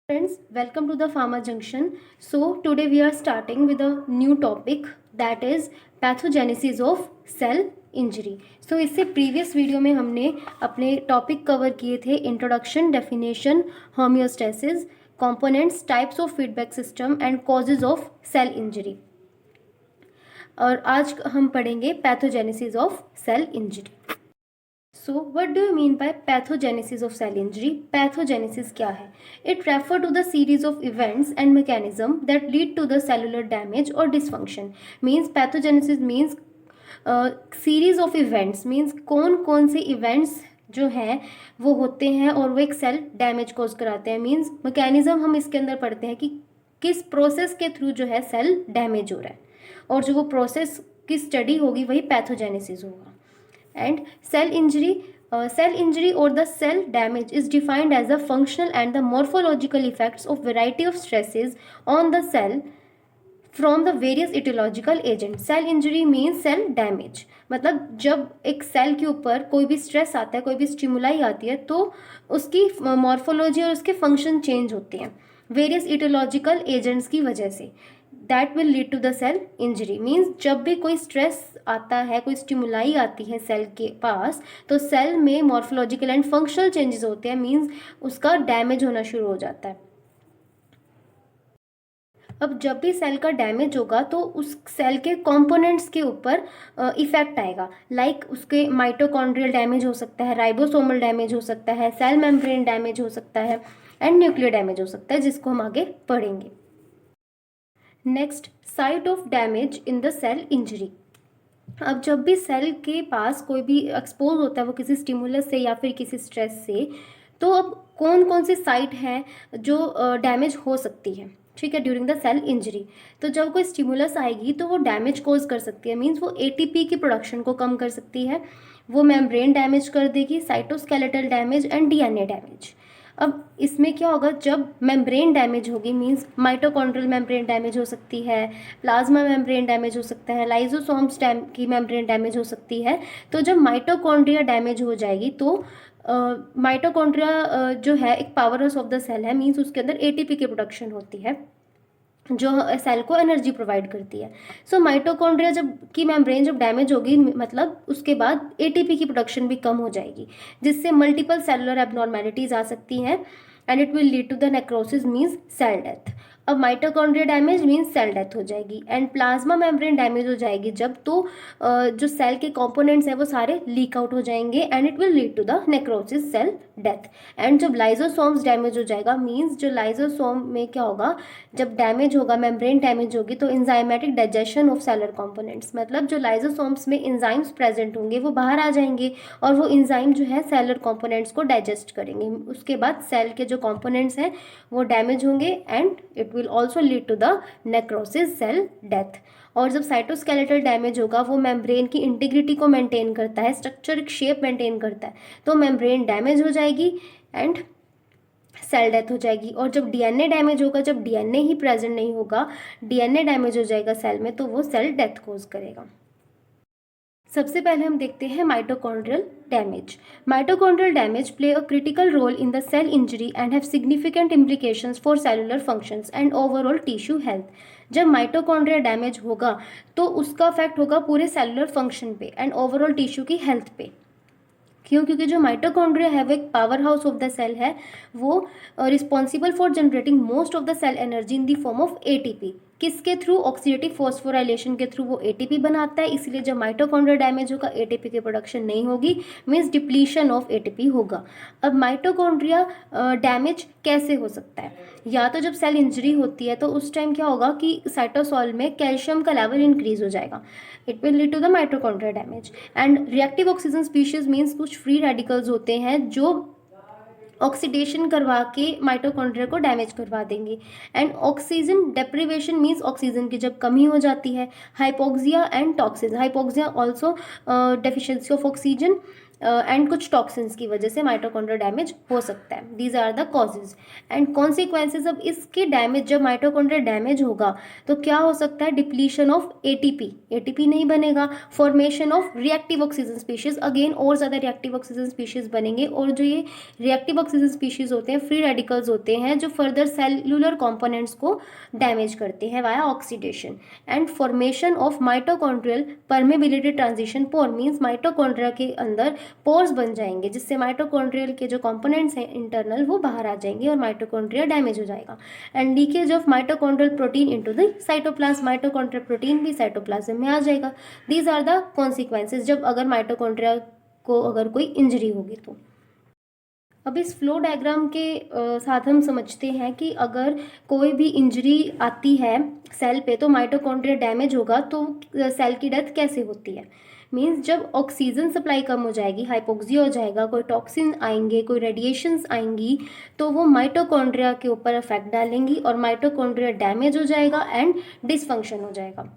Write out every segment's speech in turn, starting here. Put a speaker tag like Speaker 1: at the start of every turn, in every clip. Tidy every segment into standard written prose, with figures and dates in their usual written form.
Speaker 1: Friends, welcome to the Pharma Junction. So, today we are starting with a new topic that is pathogenesis of cell injury. So, इससे previous video में हमने अपने topic cover किए थे introduction, definition, homeostasis, components, types of feedback system and causes of cell injury. और आज हम पढ़ेंगे pathogenesis of cell injury. So, what do you mean by pathogenesis of cell injury? Pathogenesis क्या है? It refers to the series of events and mechanism that lead to the cellular damage or dysfunction. Means pathogenesis means series of events means कौन से events जो हैं वो होते हैं और वो एक सेल डैमेज कॉज कराते हैं। मीन्स मैकेनिज्म हम इसके अंदर पढ़ते हैं कि किस प्रोसेस के थ्रू जो है सेल डैमेज हो रहा है, और जो वो प्रोसेस की स्टडी होगी वही पैथोजेनेसिस होगा। And cell injury or the cell damage is defined as the functional and the morphological effects of variety of stresses on the cell from the various etiological agents. Cell injury means cell damage. मतलब जब एक cell के ऊपर कोई भी stress आता है, कोई भी स्टिमुलाई आती है, तो उसकी मॉर्फोलॉजी और उसके फंक्शन चेंज होते हैं वेरियस इटियोलॉजिकल एजेंट्स की वजह से। That will lead to the cell injury. Means जब भी कोई स्ट्रेस आता है, कोई स्टिमुलाई आती है सेल के पास, तो सेल में मॉर्फोलॉजिकल एंड फंक्शनल चेंजेस होते हैं। मीन्स उसका डैमेज होना शुरू हो जाता है। अब जब भी सेल का डैमेज होगा तो उस सेल के कंपोनेंट्स के ऊपर इफेक्ट आएगा। लाइक उसके माइटोकॉन्ड्रियल डैमेज हो सकता है, राइबोसोमल डैमेज हो सकता है, सेल मेम्ब्रेन डैमेज हो सकता है एंड न्यूक्लियर डैमेज हो सकता है, जिसको हम आगे पढ़ेंगे। Next, site of damage in the cell injury. अब जब भी सेल के पास कोई भी एक्सपोज होता है वो किसी स्टिमुलस से या फिर किसी स्ट्रेस से, तो अब कौन कौन सी साइट है जो डैमेज हो सकती है, ठीक है, ड्यूरिंग द सेल इंजरी। तो जब कोई स्टिमुलस आएगी तो वो डैमेज कोज कर सकती है। मीन्स वो एटीपी की प्रोडक्शन को कम कर सकती है, वो मेम्ब्रेन डैमेज कर देगी, cytoskeletal damage and DNA damage. अब इसमें क्या होगा, जब मेम्ब्रेन डैमेज होगी, मींस माइटोकॉन्ड्रियल मेम्ब्रेन डैमेज हो सकती है, प्लाज्मा मेम्ब्रेन डैमेज हो सकता है, लाइजोसोम्स की मेम्ब्रेन डैमेज हो सकती है। तो जब माइटोकॉन्ड्रिया डैमेज हो जाएगी तो माइटोकॉन्ड्रिया जो है एक power house of the cell है। मींस उसके अंदर एटीपी की प्रोडक्शन होती है जो सेल को एनर्जी प्रोवाइड करती है। सो माइटोकॉन्ड्रिया जब की मेम्ब्रेन जब डैमेज होगी, मतलब उसके बाद एटीपी की प्रोडक्शन भी कम हो जाएगी, जिससे मल्टीपल सेलुलर एबनॉर्मेलिटीज आ सकती हैं and it will lead to the necrosis means cell death. अब mitochondria damage means cell death हो जाएगी एंड प्लाज्मा मेम्ब्रेन डैमेज हो जाएगी जब, तो जो सेल के कंपोनेंट्स हैं वो सारे लीक आउट हो जाएंगे and it will lead to the necrosis cell death. And जब लाइजोसोम्स डैमेज हो जाएगा, मीन्स जो लाइजोसोम में क्या होगा, जब डैमेज होगा, मेम्ब्रेन डैमेज होगी, तो enzymatic digestion of seller components, मतलब जो लाइजोसोम्स में इंजाइम्स प्रेजेंट होंगे वो बाहर आ जाएंगे और वो इंजाइम जो है सेलर कंपोनेंट्स को डाइजेस्ट करेंगे। उसके बाद सेल के जो कंपोनेंट्स हैं वो डैमेज होंगे and it will also lead to the necrosis cell death. और जब साइटोस्केलेटल डैमेज होगा, वो मेम्ब्रेन की इंटीग्रिटी को मेंटेन करता है, स्ट्रक्चर शेप मेंटेन करता है, तो मेम्ब्रेन डैमेज हो जाएगी एंड सेल डेथ हो जाएगी। और जब डीएनए डैमेज होगा, जब डीएनए ही प्रेजेंट नहीं होगा, डीएनए डैमेज हो जाएगा सेल में, तो वो सेल डेथ कोज करेगा। सबसे पहले हम देखते हैं mitochondrial damage. Mitochondrial damage play a critical role in the cell injury and have significant implications for cellular functions and overall tissue health. जब माइटोकॉन्ड्रिया डैमेज होगा तो उसका इफेक्ट होगा पूरे सेलुलर फंक्शन पे एंड ओवरऑल टिश्यू की health पे। क्यों? क्योंकि जो माइटोकॉन्ड्रिया है वो एक power house of the cell है, वो responsible for generating most of the cell energy in the form of ATP. किसके थ्रू? ऑक्सीडेटिव फॉस्फोराइलेशन के थ्रू वो एटीपी बनाता है। इसलिए जब माइटोकॉन्ड्रिया डैमेज होगा, एटीपी की प्रोडक्शन नहीं होगी, मीन्स डिप्लीशन ऑफ एटीपी होगा। अब माइटोकॉन्ड्रिया डैमेज कैसे हो सकता है? या तो जब सेल इंजरी होती है तो उस टाइम क्या होगा कि साइटोसॉल में कैल्शियम का लेवल इंक्रीज हो जाएगा, it will lead to the mitochondria damage. And reactive oxygen species means कुछ फ्री रेडिकल्स होते हैं जो ऑक्सीडेशन करवा के माइटोकॉन्ड्रिया को डैमेज करवा देंगे। And oxygen deprivation means oxygen की जब कमी हो जाती है, hypoxia and toxins, hypoxia also deficiency of oxygen and कुछ टॉक्सिन्स की वजह से माइटोकॉन्ड्रिया डैमेज हो सकता है। These are the causes and consequences. अब इसके डैमेज, जब माइटोकॉन्ड्रिया डैमेज होगा तो क्या हो सकता है, डिप्लीशन ऑफ एटीपी, एटीपी नहीं बनेगा, formation of reactive oxygen species, again और ज़्यादा रिएक्टिव ऑक्सीजन स्पीशीज बनेंगे, और जो ये रिएक्टिव ऑक्सीजन स्पीशीज होते हैं फ्री रेडिकल्स होते हैं जो फर्दर सेलुलर कॉम्पोनेंट्स को डैमेज करते हैं via oxidation. And formation of mitochondrial permeability transition pore, means mitochondria के अंदर पोर्स बन जाएंगे जिससे माइटोकॉन्ड्रियल के जो कंपोनेंट्स हैं इंटरनल वो बाहर आ जाएंगे और माइटोकॉन्ड्रिया डैमेज हो जाएगा। And leakage of mitochondrial protein into the cytoplasm, mitochondrial protein भी साइटोप्लाज्म में आ जाएगा। दीज आर द कॉन्सिक्वेंसेज जब अगर माइटोकॉन्ड्रिया को अगर कोई इंजरी होगी तो। अब इस फ्लो डायग्राम के साथ हम समझते हैं कि अगर कोई भी इंजरी आती है सेल पे तो माइटोकॉन्ड्रिया डैमेज होगा तो सेल की डेथ कैसे होती है। मीन्स जब ऑक्सीजन सप्लाई कम हो जाएगी, हाइपोक्सिया हो जाएगा, कोई टॉक्सिन आएंगे, कोई रेडिएशंस आएंगी तो वो माइटोकॉन्ड्रिया के ऊपर इफेक्ट डालेंगी और माइटोकॉन्ड्रिया डैमेज हो जाएगा एंड डिसफंक्शन हो जाएगा।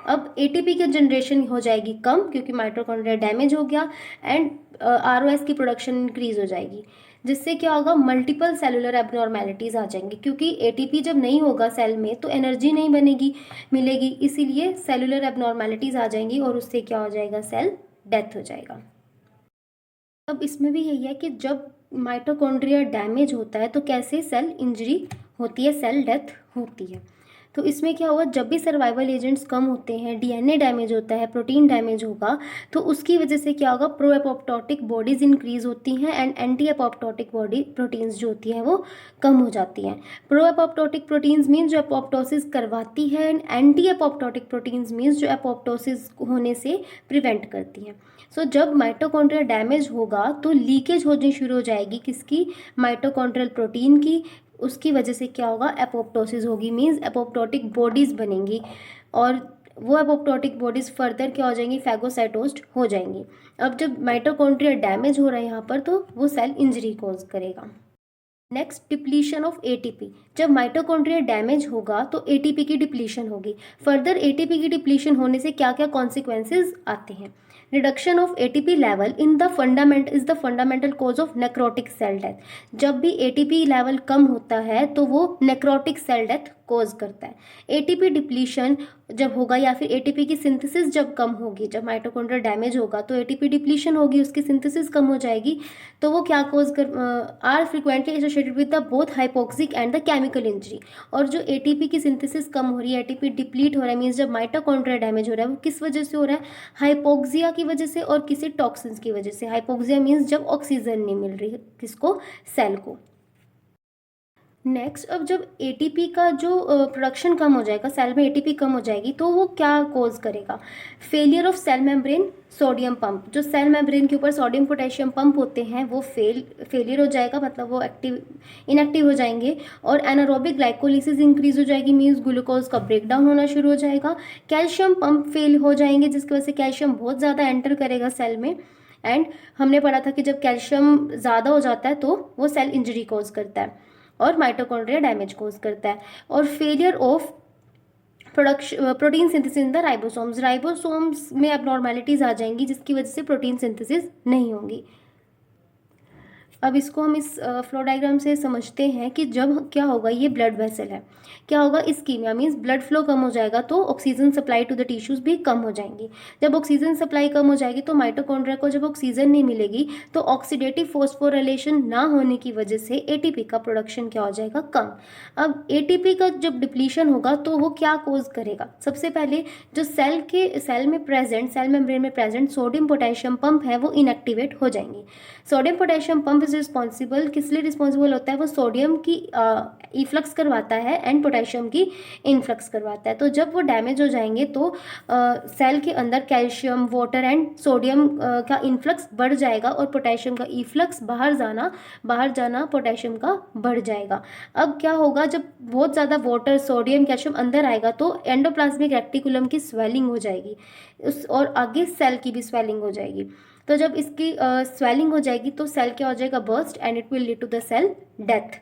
Speaker 1: अब एटीपी की जनरेशन हो जाएगी कम क्योंकि माइटोकॉन्ड्रिया डैमेज हो गया एंड आरओएस की प्रोडक्शन इंक्रीज हो जाएगी, जिससे क्या होगा, मल्टीपल सेलुलर एबनॉर्मेलिटीज़ आ जाएंगी क्योंकि एटीपी जब नहीं होगा सेल में तो एनर्जी नहीं बनेगी मिलेगी, इसीलिए सेलुलर एबनॉर्मेलिटीज़ आ जाएंगी और उससे क्या हो जाएगा, सेल डेथ हो जाएगा। अब इसमें भी यही है कि जब माइटोकॉन्ड्रिया डैमेज होता है तो कैसे सेल इंजरी होती है, सेल डेथ होती है। तो इसमें क्या हुआ, जब भी सर्वाइवल एजेंट्स कम होते हैं, डीएनए डैमेज होता है, प्रोटीन डैमेज होगा तो उसकी वजह से क्या होगा, प्रो एपोप्टोटिक बॉडीज़ इंक्रीज होती हैं and anti apoptotic body proteins जो होती हैं वो कम हो जाती हैं। प्रो एपोप्टोटिक प्रोटीन्स मीन्स जो एपोप्टोसिस करवाती है and anti apoptotic proteins means जो एपोप्टोसिस होने से प्रिवेंट करती हैं। सो जब माइटोकॉन्ड्रिया डैमेज होगा तो लीकेज होनी शुरू हो जाएगी किसकी, माइटोकॉन्ड्रियल प्रोटीन की। उसकी वजह से क्या होगा, एपोप्टोसिस होगी, मीन्स एपोप्टोटिक बॉडीज़ बनेंगी और वो एपोप्टोटिक बॉडीज़ फर्दर क्या हो जाएंगी, फैगोसाइटोस्ड हो जाएंगी। अब जब माइटोकॉन्ड्रिया डैमेज हो रहा है यहाँ पर तो वो सेल इंजरी कॉज करेगा। Next, depletion of ATP. जब माइटोकॉन्ड्रिया डैमेज होगा तो एटीपी की डिप्लीशन होगी। फर्दर एटीपी की डिप्लीशन होने से क्या क्या कॉन्सिक्वेंसेज आते हैं, reduction of ATP level in the fundamental cause of necrotic cell death. जब भी एटीपी लेवल कम होता है तो वो नेक्रोटिक सेल डेथ कॉज करता है। एटीपी डिप्लीशन जब होगा या फिर एटीपी की सिंथेसिस जब कम होगी, जब माइटोकॉन्ड्रिया डैमेज होगा तो एटीपी डिप्लीशन होगी, उसकी सिंथेसिस कम हो जाएगी तो वो क्या कॉज कर, are frequently associated with the both hypoxic and the chemical injury. और जो एटीपी की सिंथेसिस कम हो रही है, एटीपी डिप्लीट हो रहा है, मीन्स जब माइटोकॉन्ड्रिया डैमेज हो रहा है वो किस वजह से हो रहा है, हाइपोक्सिया की वजह से और किसी टॉक्सिन्स की वजह से। हाइपोक्सिया मीन्स जब ऑक्सीजन नहीं मिल रही है किसको, सेल को। नेक्स्ट, अब जब एटीपी का जो प्रोडक्शन कम हो जाएगा, सेल में एटीपी कम हो जाएगी तो वो क्या कॉज करेगा, failure of cell membrane sodium pump. जो सेल मेम्ब्रेन के ऊपर सोडियम पोटेशियम पंप होते हैं वो फेलियर हो जाएगा, मतलब वो इनएक्टिव हो जाएंगे और एनारोबिक ग्लाइकोलिसिस इंक्रीज हो जाएगी, मीन्स ग्लूकोज का ब्रेकडाउन होना शुरू हो जाएगा। कैल्शियम पंप फेल हो जाएंगे जिसकी वजह से कैल्शियम बहुत ज़्यादा एंटर करेगा सेल में एंड हमने पढ़ा था कि जब कैल्शियम ज़्यादा हो जाता है तो वो सेल इंजरी कॉज करता है और माइटोकॉन्ड्रिया डैमेज कॉज करता है। और failure of protein synthesis in the ribosomes में एबनॉर्मेलिटीज आ जाएंगी जिसकी वजह से प्रोटीन सिंथेसिस नहीं होगी। अब इसको हम इस फ्लो डायग्राम से समझते हैं कि जब क्या होगा, ये ब्लड वेसल है, क्या होगा, इस्कीमिया मीन्स ब्लड फ्लो कम हो जाएगा तो oxygen supply to the tissues भी कम हो जाएंगी। जब ऑक्सीजन सप्लाई कम हो जाएगी तो माइटोकॉन्ड्रिया को जब ऑक्सीजन नहीं मिलेगी तो ऑक्सीडेटिव फोस्फोराइलेशन ना होने की वजह से एटीपी का प्रोडक्शन क्या हो जाएगा, कम। अब एटीपी का जब डिप्लीशन होगा तो वो क्या कोज करेगा, सबसे पहले जो सेल मेम्ब्रेन में प्रेजेंट सोडियम पोटेशियम पंप है वो इनएक्टिवेट हो जाएंगे। Sodium potassium pump is responsible, किस लिए रिस्पॉन्सिबल होता है, वो सोडियम की इफ्लक्स करवाता है एंड पोटेशियम की इनफ्लक्स करवाता है। तो जब वो डैमेज हो जाएंगे तो सेल के अंदर कैल्शियम, वाटर एंड सोडियम का इनफ्लक्स बढ़ जाएगा और पोटेशियम का इफ्लक्स बाहर जाना पोटेशियम का बढ़ जाएगा। अब क्या होगा, जब बहुत ज़्यादा वाटर, सोडियम, कैल्शियम अंदर आएगा तो एंडोप्लाज्मिक रेक्टिकुलम की स्वेलिंग हो जाएगी और आगे सेल की भी स्वेलिंग हो जाएगी। तो जब इसकी स्वेलिंग हो जाएगी तो सेल क्या हो जाएगा, burst and it will lead to the cell death.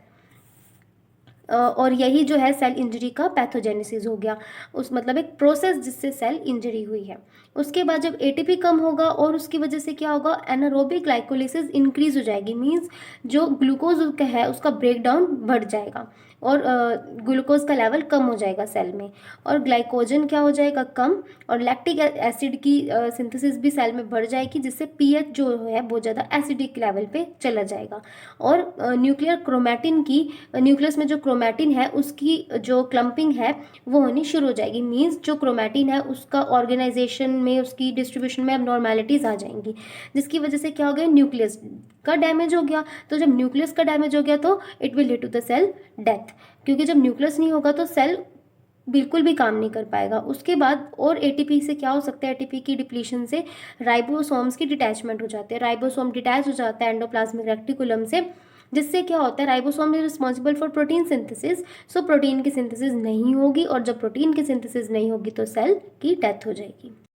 Speaker 1: और यही जो है सेल इंजरी का पैथोजेनेसिस हो गया, उस मतलब एक प्रोसेस जिससे सेल इंजरी हुई है। उसके बाद जब एटीपी कम होगा और उसकी वजह से क्या होगा, एनारोबिक ग्लाइकोलिसिस इंक्रीज हो जाएगी, मींस जो ग्लूकोज है उसका ब्रेकडाउन बढ़ जाएगा और ग्लूकोज का लेवल कम हो जाएगा सेल में, और ग्लाइकोजन क्या हो जाएगा, कम, और लैक्टिक एसिड की सिंथेसिस भी सेल में बढ़ जाएगी, जिससे पीएच जो है बहुत ज़्यादा एसिडिक लेवल पे चला जाएगा। और न्यूक्लियर क्रोमैटिन की, न्यूक्लियस में जो क्रोमैटिन है उसकी जो क्लम्पिंग है वो होनी शुरू हो जाएगी, मीन्स जो क्रोमैटिन है उसका ऑर्गेनाइजेशन में, उसकी डिस्ट्रीब्यूशन में एबनॉर्मेलिटीज़ आ जाएंगी, जिसकी वजह से क्या हो गया, न्यूक्लियस का डैमेज हो गया। तो जब न्यूक्लियस का डैमेज हो गया तो it will lead to the cell death, क्योंकि जब न्यूक्लियस नहीं होगा तो सेल बिल्कुल भी काम नहीं कर पाएगा। उसके बाद और एटीपी से क्या हो सकता है, एटीपी की डिप्लीशन से राइबोसोम्स की डिटैचमेंट हो जाती है, राइबोसोम डिटैच हो जाता है एंडोप्लाज्मिक रेक्टिकुलम से, जिससे क्या होता है, ribosome is responsible for protein synthesis, so protein की सिंथेसिस नहीं होगी, और जब प्रोटीन की सिंथेसिस नहीं होगी तो सेल की डेथ हो जाएगी।